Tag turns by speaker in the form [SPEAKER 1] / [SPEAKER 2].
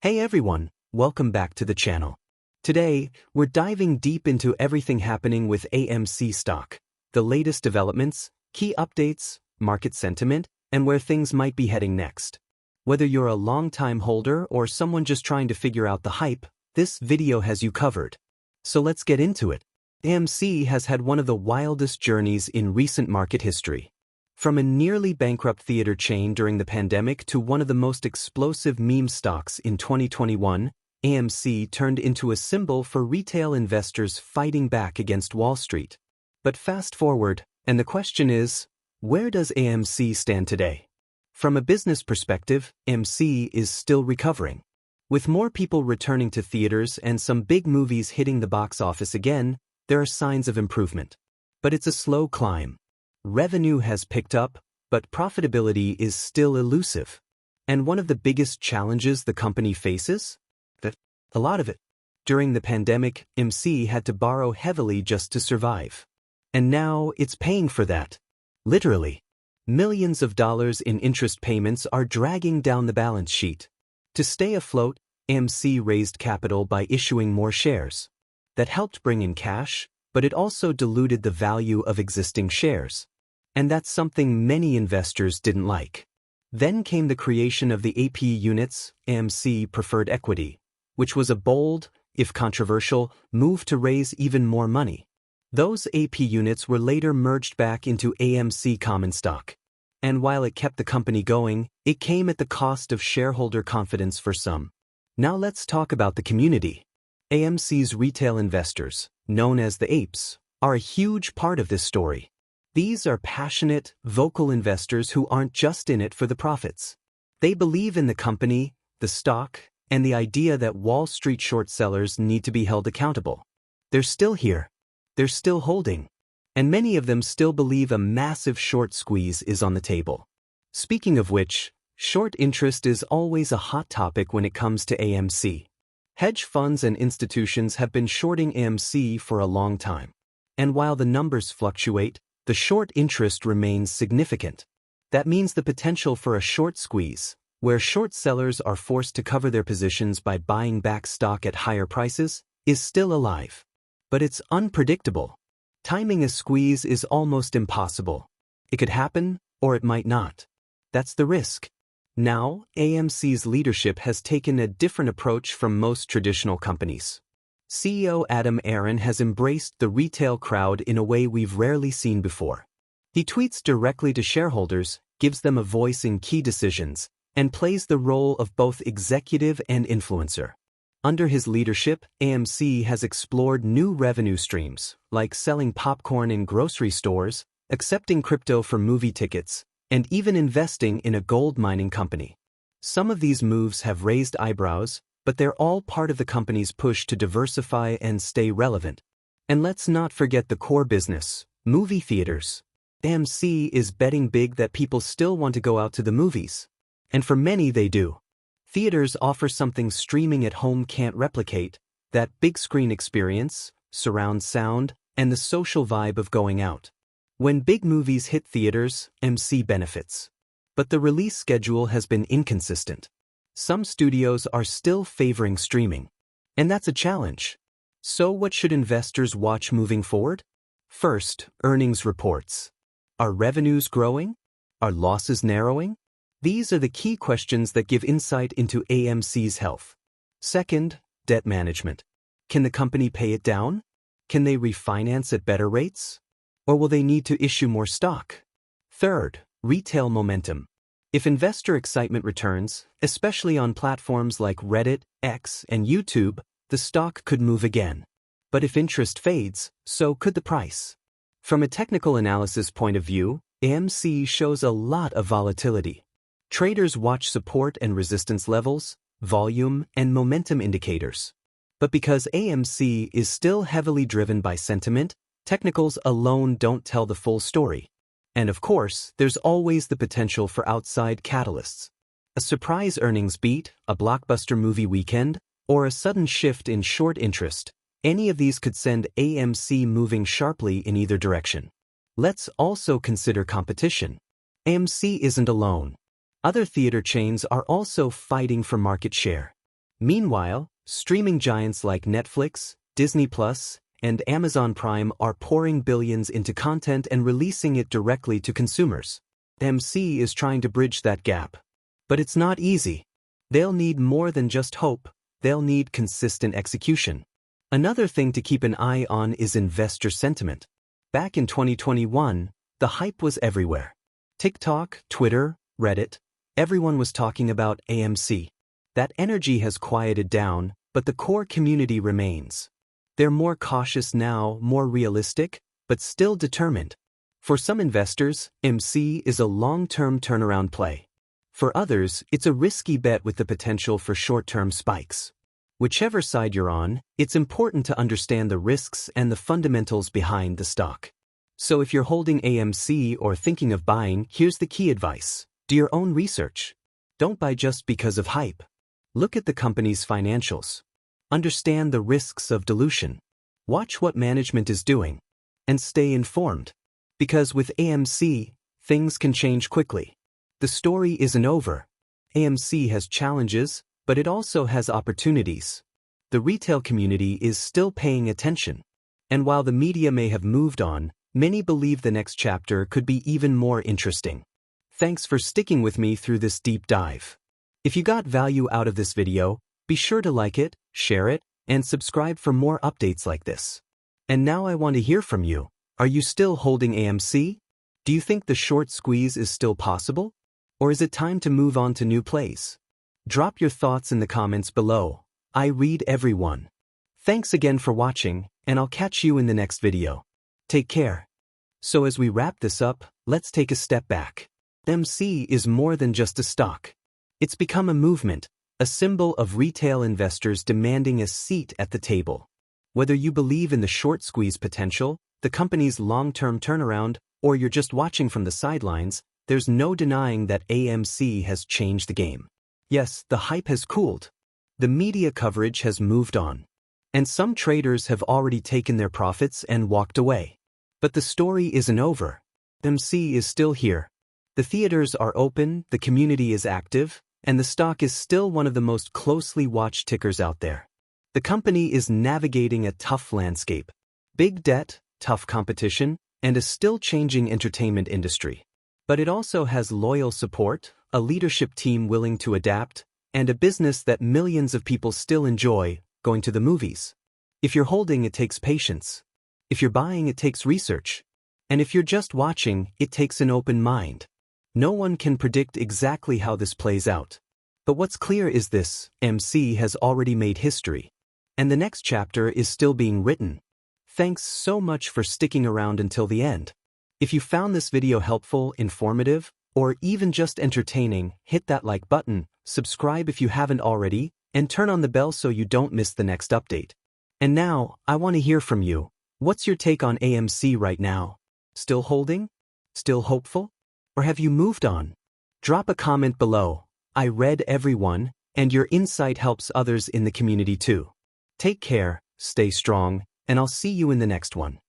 [SPEAKER 1] Hey everyone, welcome back to the channel. Today, we're diving deep into everything happening with AMC Stock, the latest developments, key updates, market sentiment, and where things might be heading next. Whether you're a long-time holder or someone just trying to figure out the hype, this video has you covered. So let's get into it. AMC has had one of the wildest journeys in recent market history. From a nearly bankrupt theater chain during the pandemic to one of the most explosive meme stocks in 2021, AMC turned into a symbol for retail investors fighting back against Wall Street. But fast forward, and the question is, where does AMC stand today? From a business perspective, AMC is still recovering. With more people returning to theaters and some big movies hitting the box office again, there are signs of improvement. But it's a slow climb. Revenue has picked up, but profitability is still elusive. And one of the biggest challenges the company faces? A lot of it. During the pandemic, AMC had to borrow heavily just to survive. And now it's paying for that. Literally. Millions of dollars in interest payments are dragging down the balance sheet. To stay afloat, AMC raised capital by issuing more shares. That helped bring in cash, but it also diluted the value of existing shares. And that's something many investors didn't like. Then came the creation of the AP units, AMC Preferred Equity, which was a bold, if controversial, move to raise even more money. Those AP units were later merged back into AMC common stock. And while it kept the company going, it came at the cost of shareholder confidence for some. Now let's talk about the community. AMC's retail investors, known as the apes, are a huge part of this story. These are passionate, vocal investors who aren't just in it for the profits. They believe in the company, the stock, and the idea that Wall Street short sellers need to be held accountable. They're still here. They're still holding. And many of them still believe a massive short squeeze is on the table. Speaking of which, short interest is always a hot topic when it comes to AMC. Hedge funds and institutions have been shorting AMC for a long time. And while the numbers fluctuate, the short interest remains significant. That means the potential for a short squeeze, where short sellers are forced to cover their positions by buying back stock at higher prices, is still alive. But it's unpredictable. Timing a squeeze is almost impossible. It could happen, or it might not. That's the risk. Now, AMC's leadership has taken a different approach from most traditional companies. CEO Adam Aron has embraced the retail crowd in a way we've rarely seen before. He tweets directly to shareholders, gives them a voice in key decisions, and plays the role of both executive and influencer. Under his leadership, AMC has explored new revenue streams, like selling popcorn in grocery stores, accepting crypto for movie tickets, and even investing in a gold mining company. Some of these moves have raised eyebrows, but they're all part of the company's push to diversify and stay relevant. And let's not forget the core business, movie theaters. AMC is betting big that people still want to go out to the movies. And for many they do. Theaters offer something streaming at home can't replicate, that big screen experience, surround sound, and the social vibe of going out. When big movies hit theaters, AMC benefits. But the release schedule has been inconsistent. Some studios are still favoring streaming. And that's a challenge. So what should investors watch moving forward? First, earnings reports. Are revenues growing? Are losses narrowing? These are the key questions that give insight into AMC's health. Second, debt management. Can the company pay it down? Can they refinance at better rates? Or will they need to issue more stock? Third, retail momentum. If investor excitement returns, especially on platforms like Reddit, X, and YouTube, the stock could move again. But if interest fades, so could the price. From a technical analysis point of view, AMC shows a lot of volatility. Traders watch support and resistance levels, volume, and momentum indicators. But because AMC is still heavily driven by sentiment, technicals alone don't tell the full story. And of course, there's always the potential for outside catalysts. A surprise earnings beat, a blockbuster movie weekend, or a sudden shift in short interest. Any of these could send AMC moving sharply in either direction. Let's also consider competition. AMC isn't alone. Other theater chains are also fighting for market share. Meanwhile, streaming giants like Netflix, Disney Plus, and Amazon Prime are pouring billions into content and releasing it directly to consumers. AMC is trying to bridge that gap. But it's not easy. They'll need more than just hope, they'll need consistent execution. Another thing to keep an eye on is investor sentiment. Back in 2021, the hype was everywhere. TikTok, Twitter, Reddit, everyone was talking about AMC. That energy has quieted down, but the core community remains. They're more cautious now, more realistic, but still determined. For some investors, AMC is a long-term turnaround play. For others, it's a risky bet with the potential for short-term spikes. Whichever side you're on, it's important to understand the risks and the fundamentals behind the stock. So if you're holding AMC or thinking of buying, here's the key advice. Do your own research. Don't buy just because of hype. Look at the company's financials. Understand the risks of dilution. Watch what management is doing. And stay informed. Because with AMC, things can change quickly. The story isn't over. AMC has challenges, but it also has opportunities. The retail community is still paying attention. And while the media may have moved on, many believe the next chapter could be even more interesting. Thanks for sticking with me through this deep dive. If you got value out of this video, be sure to like it, share it, and subscribe for more updates like this. And now I want to hear from you. Are you still holding AMC? Do you think the short squeeze is still possible? Or is it time to move on to new plays? Drop your thoughts in the comments below. I read every one. Thanks again for watching, and I'll catch you in the next video. Take care. So as we wrap this up, let's take a step back. AMC is more than just a stock. It's become a movement, a symbol of retail investors demanding a seat at the table. Whether you believe in the short squeeze potential, the company's long-term turnaround, or you're just watching from the sidelines, there's no denying that AMC has changed the game. Yes, the hype has cooled. The media coverage has moved on. And some traders have already taken their profits and walked away. But the story isn't over. AMC is still here. The theaters are open, the community is active, and the stock is still one of the most closely watched tickers out there. The company is navigating a tough landscape. Big debt, tough competition, and a still-changing entertainment industry. But it also has loyal support, a leadership team willing to adapt, and a business that millions of people still enjoy, going to the movies. If you're holding, it takes patience. If you're buying, it takes research. And if you're just watching, it takes an open mind. No one can predict exactly how this plays out. But what's clear is this: AMC has already made history. And the next chapter is still being written. Thanks so much for sticking around until the end. If you found this video helpful, informative, or even just entertaining, hit that like button, subscribe if you haven't already, and turn on the bell so you don't miss the next update. And now, I want to hear from you. What's your take on AMC right now? Still holding? Still hopeful? Or have you moved on? Drop a comment below. I read every one, and your insight helps others in the community too. Take care, stay strong, and I'll see you in the next one.